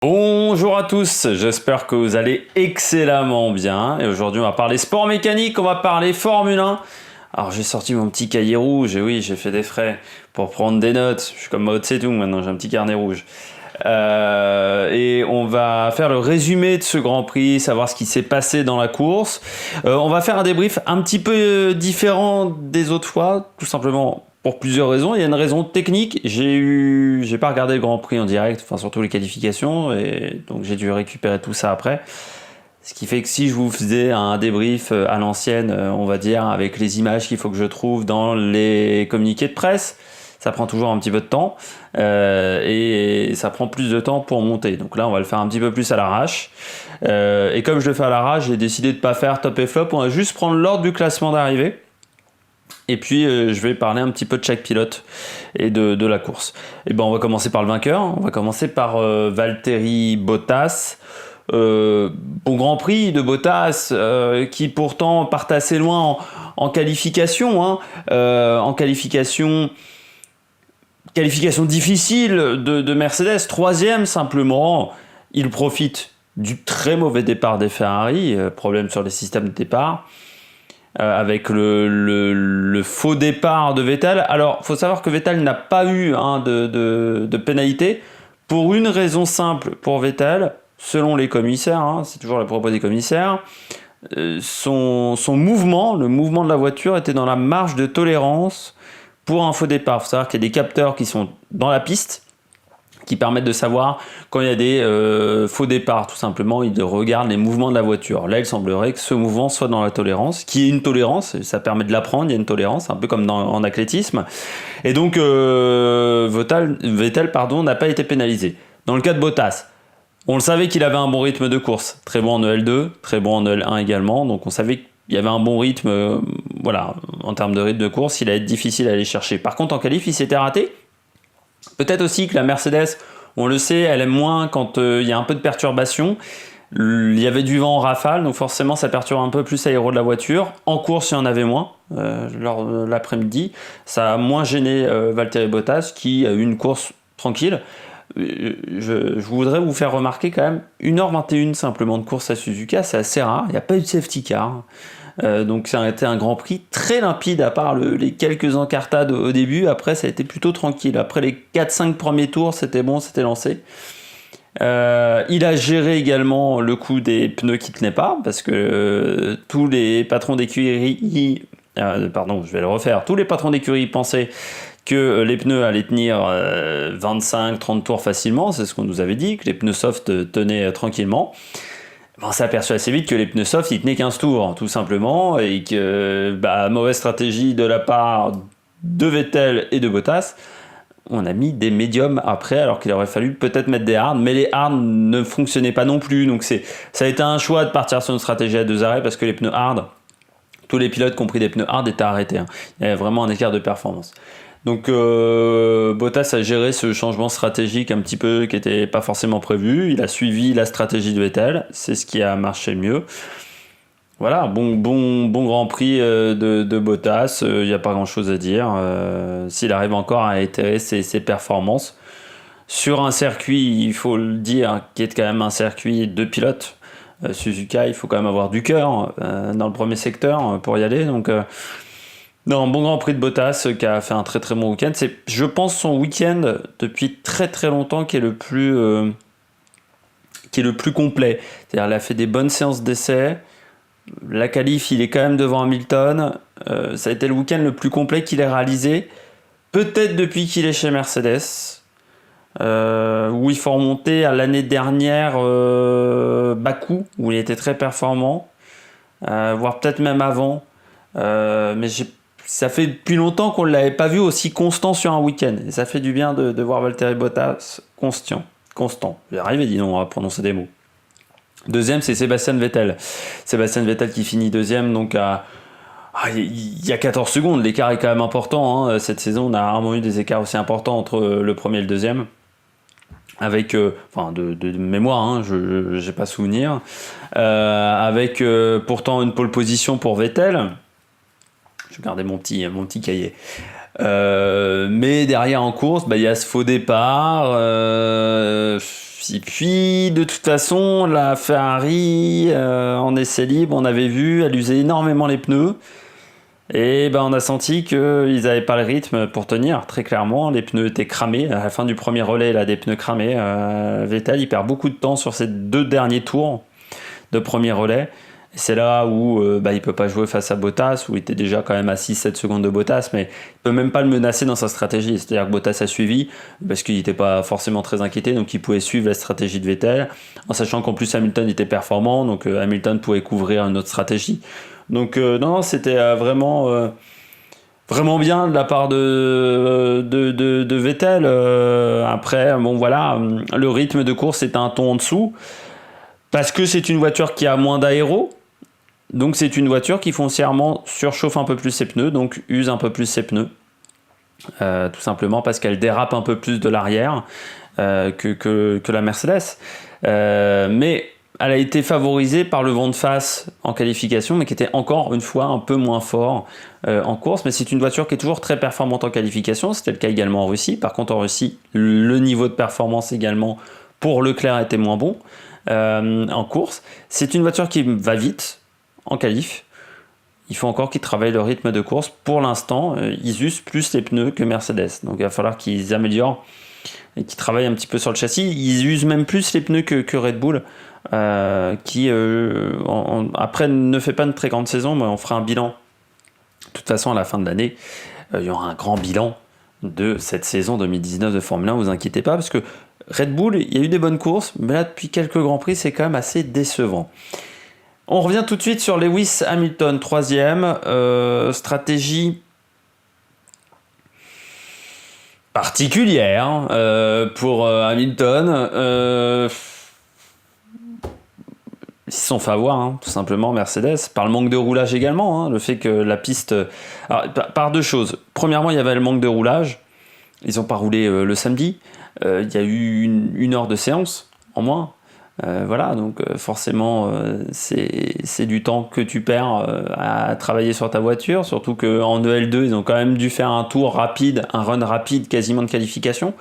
Bonjour à tous, j'espère que vous allez excellemment bien. Et aujourd'hui, on va parler sport mécanique, on va parler Formule 1. Alors, j'ai sorti mon petit cahier rouge, et oui, j'ai fait des frais pour prendre des notes. Je suis comme Mao Tse-tung maintenant, j'ai un petit carnet rouge. Et on va faire le résumé de ce Grand Prix, savoir ce qui s'est passé dans la course. On va faire un débrief un petit peu différent des autres fois, tout simplement pour plusieurs raisons. Il y a une raison technique. J'ai pas regardé le Grand Prix en direct, enfin surtout les qualifications, et donc j'ai dû récupérer tout ça après. Ce qui fait que si je vous faisais un débrief à l'ancienne, on va dire, avec les images qu'il faut que je trouve dans les communiqués de presse, ça prend toujours un petit peu de temps et ça prend plus de temps pour monter. Donc là, on va le faire un petit peu plus à l'arrache. Et comme je le fais à l'arrache, j'ai décidé de ne pas faire top et flop. On va juste prendre l'ordre du classement d'arrivée. Et puis, je vais parler un petit peu de chaque pilote et de la course. Et ben, on va commencer par le vainqueur. On va commencer par Valtteri Bottas. Bon Grand Prix de Bottas qui pourtant part assez loin en qualification. En qualification difficile de Mercedes. Troisième simplement. Il profite du très mauvais départ des Ferrari. Problème sur les systèmes de départ. Avec le faux départ de Vettel. Alors, il faut savoir que Vettel n'a pas eu de pénalité pour une raison simple pour Vettel, selon les commissaires, c'est toujours la propos des commissaires, son mouvement, le mouvement de la voiture était dans la marge de tolérance pour un faux départ. Il faut savoir qu'il y a des capteurs qui sont dans la piste, qui permettent de savoir quand il y a des faux départs, tout simplement. Ils regardent les mouvements de la voiture. Là, il semblerait que ce mouvement soit dans la tolérance, qui est une tolérance, ça permet de l'apprendre, il y a une tolérance, un peu comme en athlétisme. Et donc, Vettel n'a pas été pénalisé. Dans le cas de Bottas, on le savait qu'il avait un bon rythme de course, très bon en EL2, très bon en EL1 également, donc on savait qu'il y avait un bon rythme, en termes de rythme de course, il allait être difficile à aller chercher. Par contre, en qualif, il s'était raté. Peut-être aussi que la Mercedes, on le sait, elle aime moins quand il y a un peu de perturbation. Il y avait du vent en rafale, donc forcément ça perturbe un peu plus l'aéro de la voiture. En course, il y en avait moins lors de l'après-midi. Ça a moins gêné Valtteri Bottas qui a eu une course tranquille. Je voudrais vous faire remarquer quand même 1h21 simplement de course à Suzuka, c'est assez rare. Il n'y a pas eu de safety car. Donc ça a été un Grand Prix très limpide à part les quelques encartades au début. Après ça a été plutôt tranquille. Après les 4-5 premiers tours c'était bon, c'était lancé. Il a géré également le coup des pneus qui tenaient pas parce que tous les patrons d'écurie je vais le refaire. Tous les patrons d'écurie pensaient que les pneus allaient tenir 25-30 tours facilement, c'est ce qu'on nous avait dit, que les pneus soft tenaient tranquillement. On s'est aperçu assez vite que les pneus soft, ils tenaient 15 tours, tout simplement, et que, mauvaise stratégie de la part de Vettel et de Bottas. On a mis des médiums après, alors qu'il aurait fallu peut-être mettre des hards, mais les hards ne fonctionnaient pas non plus, donc ça a été un choix de partir sur une stratégie à 2 arrêts, parce que les pneus hard, tous les pilotes, compris des pneus hard, étaient arrêtés. Il y avait vraiment un écart de performance. Donc Bottas a géré ce changement stratégique un petit peu qui n'était pas forcément prévu. Il a suivi la stratégie de Vettel, c'est ce qui a marché le mieux. Voilà, bon Grand Prix de Bottas, il n'y a pas grand chose à dire. S'il arrive encore à itérer ses performances sur un circuit, il faut le dire, qui est quand même un circuit de pilotes. Suzuka, il faut quand même avoir du cœur dans le premier secteur pour y aller. Donc non, bon Grand Prix de Bottas qui a fait un très très bon week-end. C'est, je pense, son week-end depuis très très longtemps qui est le plus complet. C'est-à-dire, il a fait des bonnes séances d'essai. La qualif, il est quand même devant Hamilton. Ça a été le week-end le plus complet qu'il ait réalisé. Peut-être depuis qu'il est chez Mercedes. Où il faut remonter à l'année dernière, Bakou, où il était très performant. Voire peut-être même avant. Mais ça fait depuis longtemps qu'on ne l'avait pas vu aussi constant sur un week-end. Et ça fait du bien de voir Valtteri Bottas constant. J'ai arrivé, dis donc, à prononcer des mots. Deuxième, c'est Sébastien Vettel. Sébastien Vettel qui finit deuxième, donc il y a 14 secondes. L'écart est quand même important. Cette saison, on a rarement eu des écarts aussi importants entre le premier et le deuxième. Avec, de mémoire, je n'ai pas souvenir. Avec pourtant une pole position pour Vettel. Je gardais mon petit cahier. Mais derrière en course, il y a ce faux départ. Et puis, de toute façon, la Ferrari, en essai libre, on avait vu, elle usait énormément les pneus. Et ben, on a senti qu'ils n'avaient pas le rythme pour tenir, très clairement. Les pneus étaient cramés. À la fin du premier relais, il a des pneus cramés. Vettel, il perd beaucoup de temps sur ses 2 derniers tours de premier relais. Et c'est là où il peut pas jouer face à Bottas, où il était déjà quand même à 6-7 secondes de Bottas, mais il peut même pas le menacer dans sa stratégie. C'est-à-dire que Bottas a suivi, parce qu'il n'était pas forcément très inquiété, donc il pouvait suivre la stratégie de Vettel, en sachant qu'en plus Hamilton était performant, donc Hamilton pouvait couvrir une autre stratégie. Donc non, c'était vraiment bien de la part de Vettel. Après, bon voilà, le rythme de course est un ton en dessous, parce que c'est une voiture qui a moins d'aéro. Donc c'est une voiture qui foncièrement surchauffe un peu plus ses pneus, donc use un peu plus ses pneus. Tout simplement parce qu'elle dérape un peu plus de l'arrière que la Mercedes. Mais elle a été favorisée par le vent de face en qualification, mais qui était encore une fois un peu moins fort en course. Mais c'est une voiture qui est toujours très performante en qualification. C'était le cas également en Russie. Par contre, en Russie, le niveau de performance également pour Leclerc était moins bon en course. C'est une voiture qui va vite en qualif. Il faut encore qu'ils travaillent le rythme de course. Pour l'instant, ils usent plus les pneus que Mercedes. Donc il va falloir qu'ils améliorent et qu'ils travaillent un petit peu sur le châssis. Ils usent même plus les pneus que Red Bull, qui après ne fait pas une très grande saison, mais on fera un bilan. De toute façon, à la fin de l'année, il y aura un grand bilan de cette saison 2019 de Formule 1. Vous inquiétez pas, parce que Red Bull, il y a eu des bonnes courses, mais là, depuis quelques Grands Prix, c'est quand même assez décevant. On revient tout de suite sur Lewis Hamilton, 3e. Stratégie particulière pour Hamilton. Ils se sont fait avoir, tout simplement, Mercedes, par le manque de roulage également. Le fait que la piste... Alors, par 2 choses. Premièrement, il y avait le manque de roulage. Ils n'ont pas roulé le samedi. Il y a eu une heure de séance en moins. Voilà, donc forcément, c'est du temps que tu perds à travailler sur ta voiture, surtout qu'en EL2, ils ont quand même dû faire un tour rapide, un run rapide quasiment de qualification.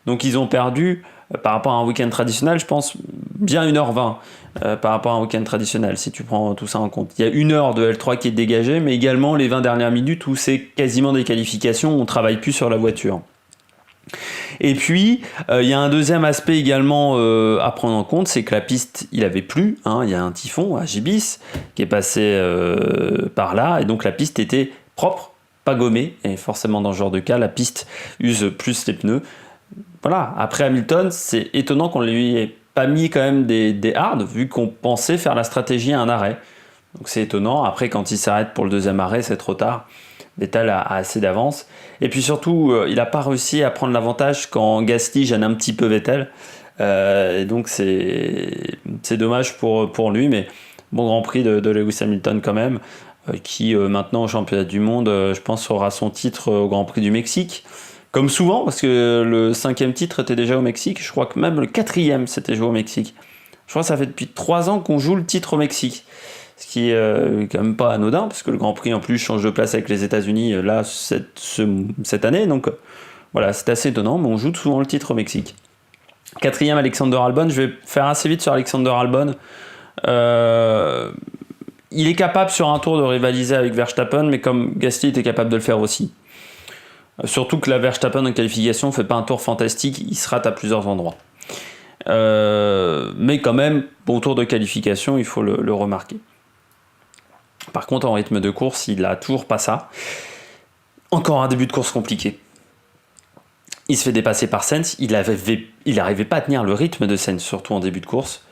Donc ils ont perdu, par rapport à un week-end traditionnel, je pense, bien 1h20 par rapport à un week-end traditionnel, si tu prends tout ça en compte. Il y a 1 heure de L3 qui est dégagée, mais également les 20 dernières minutes où c'est quasiment des qualifications, on ne travaille plus sur la voiture. Et puis, il y a un deuxième aspect également à prendre en compte, c'est que la piste, il avait plu, il y a un typhon à Gibis qui est passé par là, et donc la piste était propre, pas gommée, et forcément dans ce genre de cas, la piste use plus les pneus. Voilà, après Hamilton, c'est étonnant qu'on lui ait pas mis quand même des hards, vu qu'on pensait faire la stratégie à un arrêt. Donc c'est étonnant, après quand il s'arrête pour le 2e arrêt, c'est trop tard. Vettel a assez d'avance. Et puis surtout, il n'a pas réussi à prendre l'avantage quand Gasly gêne un petit peu Vettel. Et donc c'est dommage pour lui, mais bon Grand Prix de Lewis Hamilton quand même, qui maintenant au championnat du monde, je pense, aura son titre au Grand Prix du Mexique. Comme souvent, parce que le 5e titre était déjà au Mexique. Je crois que même le 4e s'était joué au Mexique. Je crois que ça fait depuis 3 ans qu'on joue le titre au Mexique. Ce qui est quand même pas anodin, parce que le Grand Prix en plus change de place avec les États-Unis là cette année, donc voilà, c'est assez étonnant, mais on joue souvent le titre au Mexique. 4e, Alexander Albon. Je vais faire assez vite sur Alexander Albon. Il est capable sur un tour de rivaliser avec Verstappen, mais comme Gasly était capable de le faire aussi. Surtout que la Verstappen en qualification fait pas un tour fantastique, il se rate à plusieurs endroits. Mais quand même, bon tour de qualification, il faut le remarquer. Par contre, en rythme de course, il a toujours pas ça. Encore un début de course compliqué. Il se fait dépasser par Sainz. Il n'arrivait pas à tenir le rythme de Sainz, surtout en début de course.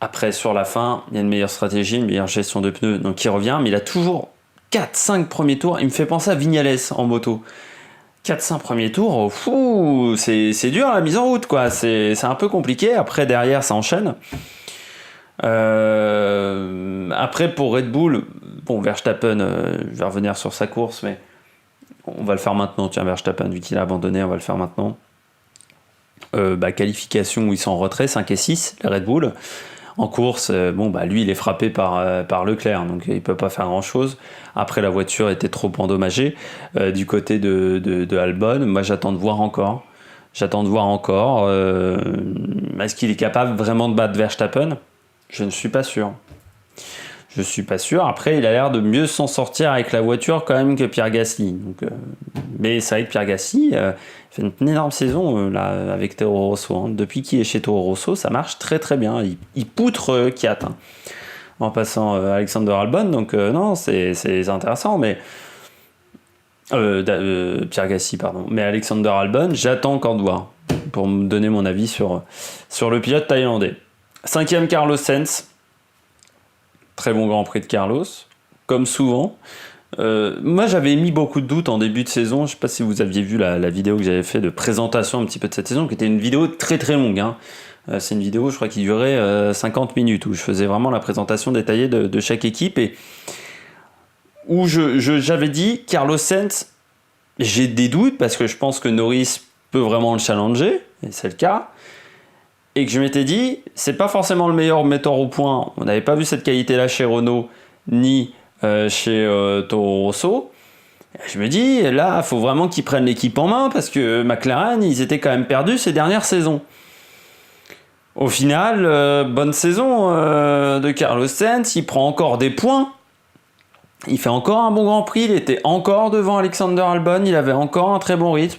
Après, sur la fin, il y a une meilleure stratégie, une meilleure gestion de pneus, donc il revient. Mais il a toujours 4-5 premiers tours. Il me fait penser à Vignales en moto. 4-5 premiers tours, c'est dur la mise en route, quoi. C'est un peu compliqué. Après, derrière, ça enchaîne. Après, pour Red Bull, bon, Verstappen, je vais revenir sur sa course, mais on va le faire maintenant. Tiens, Verstappen, vu qu'il a abandonné, on va le faire maintenant. Qualification où ils sont en retrait, 5 et 6, les Red Bull. En course, lui, il est frappé par Leclerc, donc il peut pas faire grand-chose. Après, la voiture était trop endommagée du côté de Albon. Moi, j'attends de voir encore. J'attends de voir encore. Est-ce qu'il est capable vraiment de battre Verstappen ? Je ne suis pas sûr. Je suis pas sûr. Après, il a l'air de mieux s'en sortir avec la voiture quand même que Pierre Gasly. Donc, mais c'est vrai que Pierre Gasly fait une énorme saison là avec Toro Rosso. Hein. Depuis qu'il est chez Toro Rosso, ça marche très très bien. Il poutre Kiat hein, en passant Alexander Albon. Donc non, c'est intéressant. Mais Pierre Gasly, pardon. Mais Alexander Albon, j'attends encore de voir pour me donner mon avis sur le pilote thaïlandais. 5e, Carlos Sainz. Très bon Grand Prix de Carlos, comme souvent. Moi, j'avais mis beaucoup de doutes en début de saison. Je ne sais pas si vous aviez vu la vidéo que j'avais fait de présentation un petit peu de cette saison, qui était une vidéo très très longue. Hein. C'est une vidéo, je crois, qui durait 50 minutes, où je faisais vraiment la présentation détaillée de chaque équipe, et où j'avais dit, Carlos Sainz, j'ai des doutes, parce que je pense que Norris peut vraiment le challenger, et c'est le cas. Et que je m'étais dit, c'est pas forcément le meilleur metteur au point. On n'avait pas vu cette qualité-là chez Renault, ni chez Toro Rosso. Et je me dis, là, il faut vraiment qu'ils prennent l'équipe en main, parce que McLaren, ils étaient quand même perdus ces dernières saisons. Au final, bonne saison de Carlos Sainz, il prend encore des points. Il fait encore un bon Grand Prix, il était encore devant Alexander Albon, il avait encore un très bon rythme.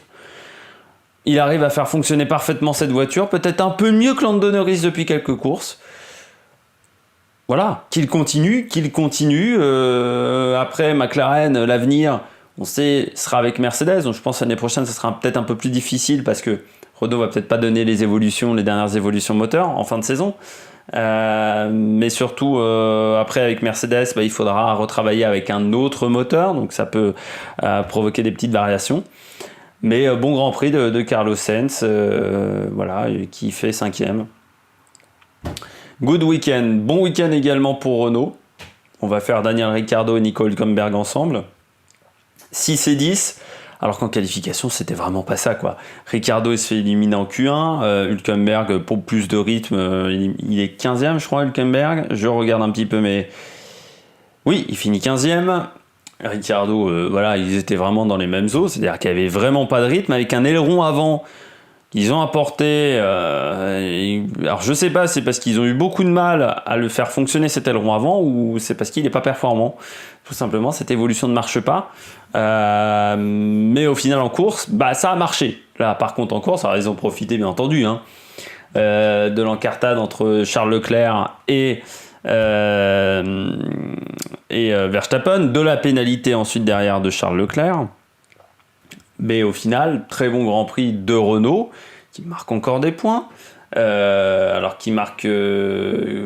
Il arrive à faire fonctionner parfaitement cette voiture, peut-être un peu mieux que Lando Norris depuis quelques courses. Voilà, qu'il continue. Après, McLaren, l'avenir, on sait, sera avec Mercedes. Donc je pense que l'année prochaine, ça sera peut-être un peu plus difficile parce que Renault va peut-être pas donner les dernières évolutions moteurs en fin de saison. Mais surtout, après, avec Mercedes, il faudra retravailler avec un autre moteur. Donc ça peut provoquer des petites variations. Mais bon Grand Prix de Carlos Sainz, voilà, qui fait 5e. Good week-end. Bon week-end également pour Renault. On va faire Daniel Ricciardo et Nico Hülkenberg ensemble. 6 et 10. Alors qu'en qualification, c'était vraiment pas ça, quoi. Ricciardo, il se fait éliminer en Q1. Hülkenberg, pour plus de rythme, il est 15e, je crois, Hülkenberg. Je regarde un petit peu, mais... Oui, il finit 15e. Ricciardo, voilà, ils étaient vraiment dans les mêmes eaux, c'est-à-dire qu'il n'y avait vraiment pas de rythme, avec un aileron avant qu'ils ont apporté. Alors je sais pas, c'est parce qu'ils ont eu beaucoup de mal à le faire fonctionner cet aileron avant, ou c'est parce qu'il n'est pas performant. Tout simplement, cette évolution ne marche pas. Mais au final en course, ça a marché. Là, par contre en course, alors ils ont profité bien entendu hein, de l'encartade entre Charles Leclerc et Verstappen, de la pénalité ensuite derrière de Charles Leclerc. Mais au final, très bon Grand Prix de Renault, qui marque encore des points, alors qu'il marque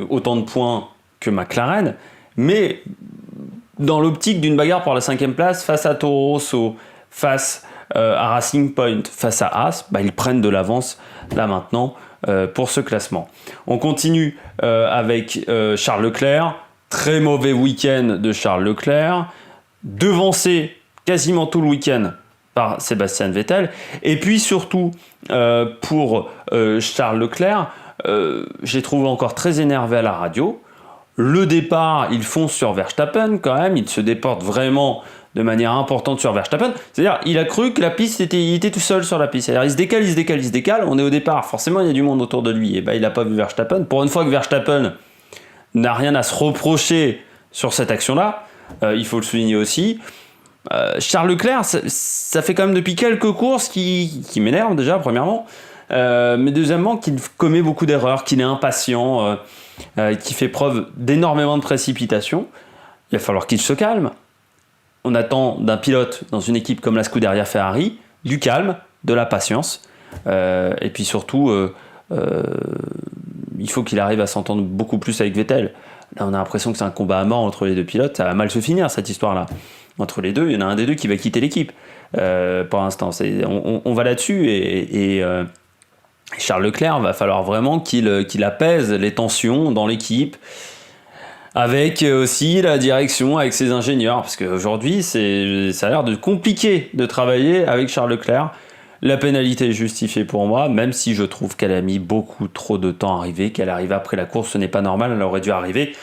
autant de points que McLaren, mais dans l'optique d'une bagarre pour la 5e place face à Toro Rosso, face à Racing Point, face à Haas, ils prennent de l'avance là maintenant pour ce classement. On continue avec Charles Leclerc. Très mauvais week-end de Charles Leclerc, devancé quasiment tout le week-end par Sébastien Vettel. Et puis surtout, pour Charles Leclerc, j'ai trouvé encore très énervé à la radio. Le départ, il fonce sur Verstappen quand même, il se déporte vraiment de manière importante sur Verstappen. C'est-à-dire, il a cru que la piste il était tout seul sur la piste. C'est-à-dire, il se décale. On est au départ, forcément, il y a du monde autour de lui. Et il n'a pas vu Verstappen. Pour une fois que Verstappen n'a rien à se reprocher sur cette action-là, il faut le souligner aussi. Charles Leclerc, ça fait quand même depuis quelques courses qui m'énerve déjà, premièrement, mais deuxièmement, qu'il commet beaucoup d'erreurs, qu'il est impatient, qu'il fait preuve d'énormément de précipitation. Il va falloir qu'il se calme. On attend d'un pilote dans une équipe comme la Scuderia Ferrari du calme, de la patience, et puis surtout il faut qu'il arrive à s'entendre beaucoup plus avec Vettel. Là, on a l'impression que c'est un combat à mort entre les deux pilotes. Ça va mal se finir, cette histoire-là. Entre les deux, il y en a un des deux qui va quitter l'équipe. Pour l'instant, on va là-dessus. Et Charles Leclerc, va falloir vraiment qu'il apaise les tensions dans l'équipe, avec aussi la direction, avec ses ingénieurs. Parce qu'aujourd'hui, ça a l'air de compliqué de travailler avec Charles Leclerc. La pénalité est justifiée pour moi, même si je trouve qu'elle a mis beaucoup trop de temps à arriver, qu'elle arrive après la course, ce n'est pas normal, elle aurait dû arriver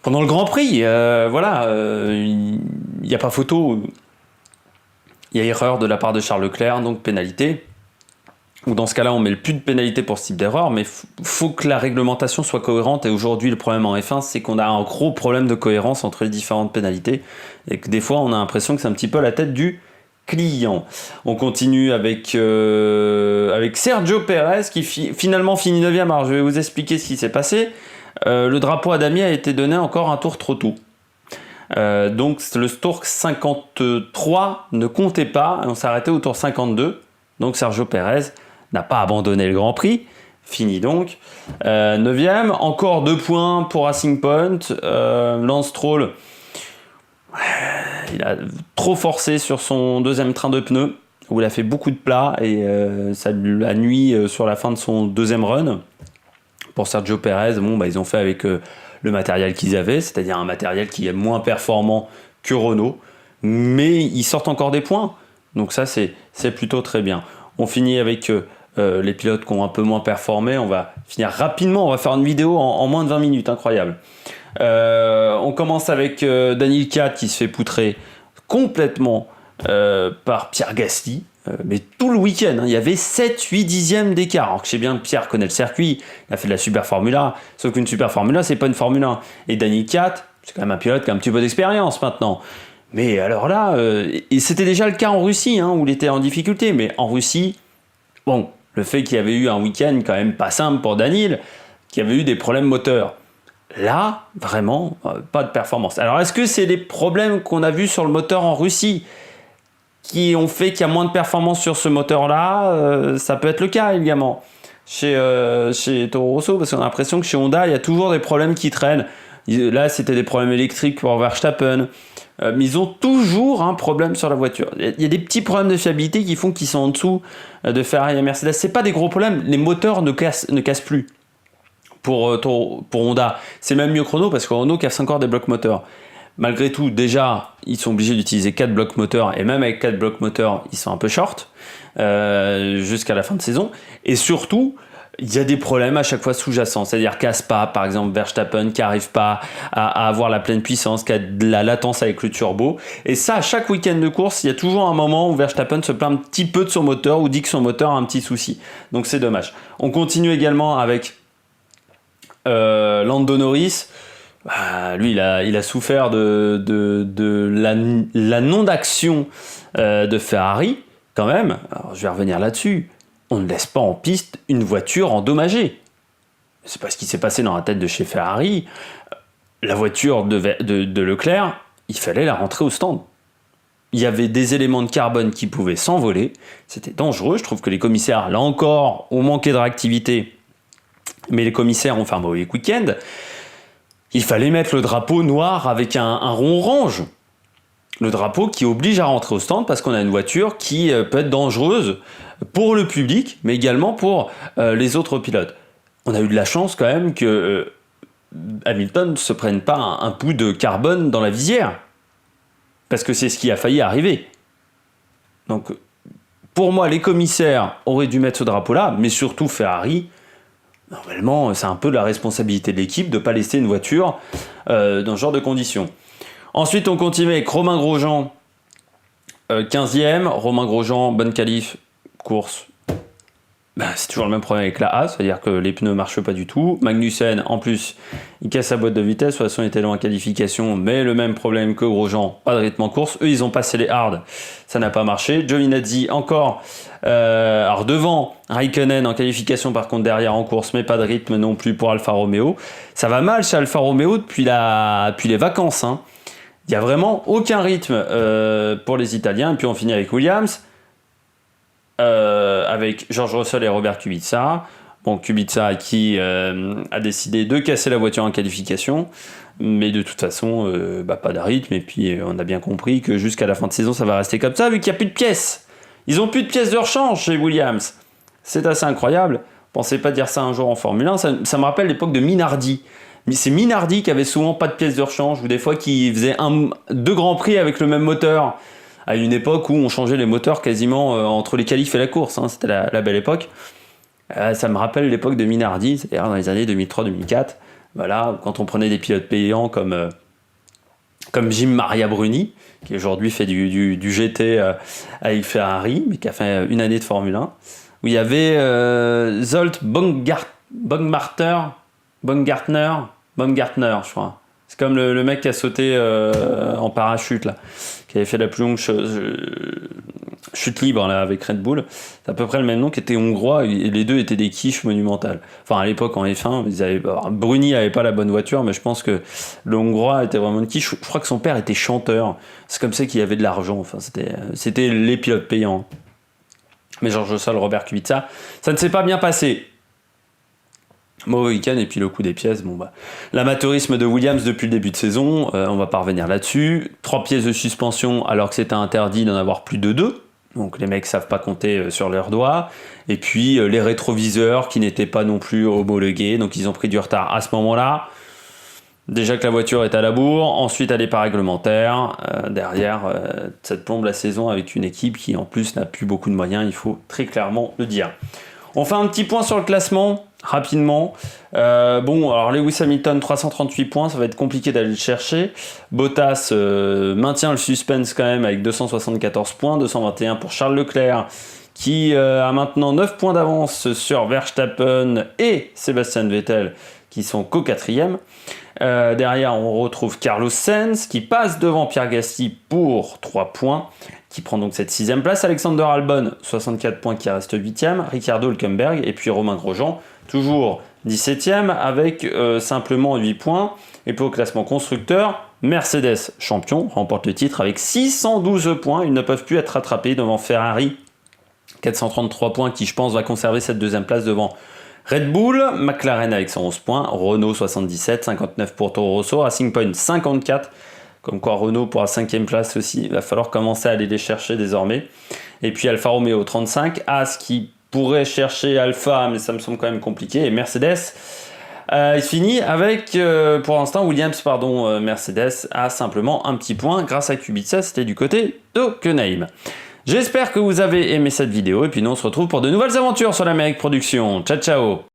pendant le Grand Prix. Il n'y a pas photo. Il y a erreur de la part de Charles Leclerc, donc pénalité. ou dans ce cas-là, on met plus de pénalité pour ce type d'erreur, mais faut que la réglementation soit cohérente. Et aujourd'hui, le problème en F1, c'est qu'on a un gros problème de cohérence entre les différentes pénalités, et que des fois, on a l'impression que c'est un petit peu à la tête du client. On continue avec Sergio Pérez qui finalement finit 9e. Alors, je vais vous expliquer ce qui s'est passé. Le drapeau à damier a été donné encore un tour trop tôt. Donc, le tour 53 ne comptait pas, et on s'est arrêté au tour 52. Donc, Sergio Pérez n'a pas abandonné le Grand Prix, fini donc. 9e, encore 2 points pour Racing Point. Lance Stroll, il a trop forcé sur son deuxième train de pneus, où il a fait beaucoup de plats, et ça lui a nuit sur la fin de son deuxième run. Pour Sergio Pérez, ils ont fait avec le matériel qu'ils avaient, c'est-à-dire un matériel qui est moins performant que Renault, mais ils sortent encore des points. Donc ça, c'est plutôt très bien. On finit avec les pilotes qui ont un peu moins performé. On va finir rapidement, on va faire une vidéo en moins de 20 minutes, incroyable. On commence avec Daniel Ricciardo qui se fait poutrer complètement par Pierre Gasly. Mais tout le week-end, il y avait 7-8 dixièmes d'écart. Alors que je sais bien que Pierre connaît le circuit, il a fait de la Super Formula, sauf qu'une Super Formula, c'est pas une Formule 1. Et Daniel Ricciardo, c'est quand même un pilote qui a un petit peu d'expérience maintenant. Mais alors là, et c'était déjà le cas en Russie, où il était en difficulté. Mais en Russie, le fait qu'il y avait eu un week-end quand même pas simple pour Daniel, qu'il y avait eu des problèmes moteurs. Là, vraiment, pas de performance. Alors, est-ce que c'est les problèmes qu'on a vus sur le moteur en Russie qui ont fait qu'il y a moins de performance sur ce moteur-là? Ça peut être le cas également chez Toro Rosso, parce qu'on a l'impression que chez Honda, il y a toujours des problèmes qui traînent. Là, c'était des problèmes électriques pour Verstappen. Mais ils ont toujours un problème sur la voiture. Il y a des petits problèmes de fiabilité qui font qu'ils sont en dessous de Ferrari et Mercedes. C'est pas des gros problèmes. Les moteurs ne cassent plus pour Honda. C'est même mieux que Renault, parce que Renault casse encore des blocs moteurs. Malgré tout, déjà, ils sont obligés d'utiliser 4 blocs moteurs, et même avec 4 blocs moteurs, ils sont un peu short jusqu'à la fin de saison. Et surtout, il y a des problèmes à chaque fois sous-jacents, c'est-à-dire qu'à Spa, par exemple, Verstappen qui n'arrive pas à avoir la pleine puissance, qui a de la latence avec le turbo. Et ça, à chaque week-end de course, il y a toujours un moment où Verstappen se plaint un petit peu de son moteur ou dit que son moteur a un petit souci. Donc c'est dommage. On continue également avec Lando Norris. Lui, il a souffert de la non-action de Ferrari, quand même. Alors, je vais revenir là-dessus. On ne laisse pas en piste une voiture endommagée. C'est pas ce qui s'est passé dans la tête de chez Ferrari. La voiture de Leclerc, il fallait la rentrer au stand. Il y avait des éléments de carbone qui pouvaient s'envoler. C'était dangereux. Je trouve que les commissaires, là encore, ont manqué de réactivité. Mais les commissaires ont fait un mauvais week-end. Il fallait mettre le drapeau noir avec un rond orange. Le drapeau qui oblige à rentrer au stand parce qu'on a une voiture qui peut être dangereuse pour le public, mais également pour les autres pilotes. On a eu de la chance quand même que Hamilton ne se prenne pas un bout de carbone dans la visière, parce que c'est ce qui a failli arriver. Donc, pour moi, les commissaires auraient dû mettre ce drapeau-là, mais surtout Ferrari. Normalement, c'est un peu de la responsabilité de l'équipe de ne pas laisser une voiture dans ce genre de conditions. Ensuite, on continue avec Romain Grosjean, 15e. Romain Grosjean, bonne qualif, course. C'est toujours le même problème avec la A, c'est-à-dire que les pneus ne marchent pas du tout. Magnussen, en plus, il casse sa boîte de vitesse. De toute façon, il était loin en qualification, mais le même problème que Grosjean, pas de rythme en course. Eux, ils ont passé les hards, ça n'a pas marché. Giovinazzi, encore. Alors devant, Raikkonen en qualification, par contre derrière en course, mais pas de rythme non plus pour Alfa Romeo. Ça va mal chez Alfa Romeo depuis les vacances. Il n'y a vraiment aucun rythme pour les Italiens. Et puis on finit avec Williams, avec George Russell et Robert Kubica. Bon, Kubica qui a décidé de casser la voiture en qualification, mais de toute façon, pas de rythme. Et puis on a bien compris que jusqu'à la fin de saison, ça va rester comme ça, vu qu'il n'y a plus de pièces. Ils n'ont plus de pièces de rechange chez Williams. C'est assez incroyable. Pensez pas dire ça un jour en Formule 1. Ça me rappelle l'époque de Minardi. Mais c'est Minardi qui avait souvent pas de pièces de rechange, ou des fois qui faisait 2 grands prix avec le même moteur, à une époque où on changeait les moteurs quasiment entre les qualifs et la course. C'était la belle époque. Ça me rappelle l'époque de Minardi, c'est-à-dire dans les années 2003-2004. Voilà, quand on prenait des pilotes payants comme Jim Maria Bruni, qui aujourd'hui fait du GT avec Ferrari, mais qui a fait une année de Formule 1. où il y avait Zolt Baumgartner, je crois. C'est comme le mec qui a sauté en parachute, là, qui avait fait la plus longue chute libre là, avec Red Bull. C'est à peu près le même nom, qui était hongrois, et les deux étaient des quiches monumentales. Enfin, à l'époque, en F1, Bruni n'avait pas la bonne voiture, mais je pense que le hongrois était vraiment une quiche. Je crois que son père était chanteur. C'est comme ça qu'il y avait de l'argent. Enfin, c'était les pilotes payants. Mais George Russell, Robert Kubica, ça ne s'est pas bien passé. Mauvais week-end, et puis le coup des pièces, l'amateurisme de Williams depuis le début de saison, on va pas revenir là-dessus. 3 pièces de suspension alors que c'était interdit d'en avoir plus de 2. Donc les mecs savent pas compter sur leurs doigts. Et puis les rétroviseurs qui n'étaient pas non plus homologués, donc ils ont pris du retard à ce moment-là. Déjà que la voiture est à la bourre, ensuite elle n'est pas réglementaire. Derrière, ça te plombe la saison avec une équipe qui en plus n'a plus beaucoup de moyens, il faut très clairement le dire. On fait un petit point sur le classement, rapidement. Alors Lewis Hamilton, 338 points, ça va être compliqué d'aller le chercher. Bottas maintient le suspense quand même avec 274 points, 221 pour Charles Leclerc, qui a maintenant 9 points d'avance sur Verstappen et Sébastien Vettel, qui sont qu'au 4e. Derrière, on retrouve Carlos Sainz, qui passe devant Pierre Gasly pour 3 points, qui prend donc cette 6e place. Alexander Albon, 64 points, qui reste 8e. Ricardo Hülkenberg, et puis Romain Grosjean, toujours 17e, avec simplement 8 points. Et puis au classement constructeur, Mercedes, champion, remporte le titre avec 612 points. Ils ne peuvent plus être rattrapés devant Ferrari, 433 points, qui je pense va conserver cette 2e place devant Red Bull. McLaren avec 111 points, Renault 77, 59 pour Toro Rosso, Racing Point 54, comme quoi Renault pour la 5e place aussi, il va falloir commencer à aller les chercher désormais. Et puis Alfa Romeo 35, As qui pourrait chercher Alfa, mais ça me semble quand même compliqué, et Mercedes, il finit avec, pour l'instant, Mercedes a simplement un petit point grâce à Kubica, c'était du côté d'Hockenheim. J'espère que vous avez aimé cette vidéo, et puis nous on se retrouve pour de nouvelles aventures sur l'Amérique Production. Ciao ciao.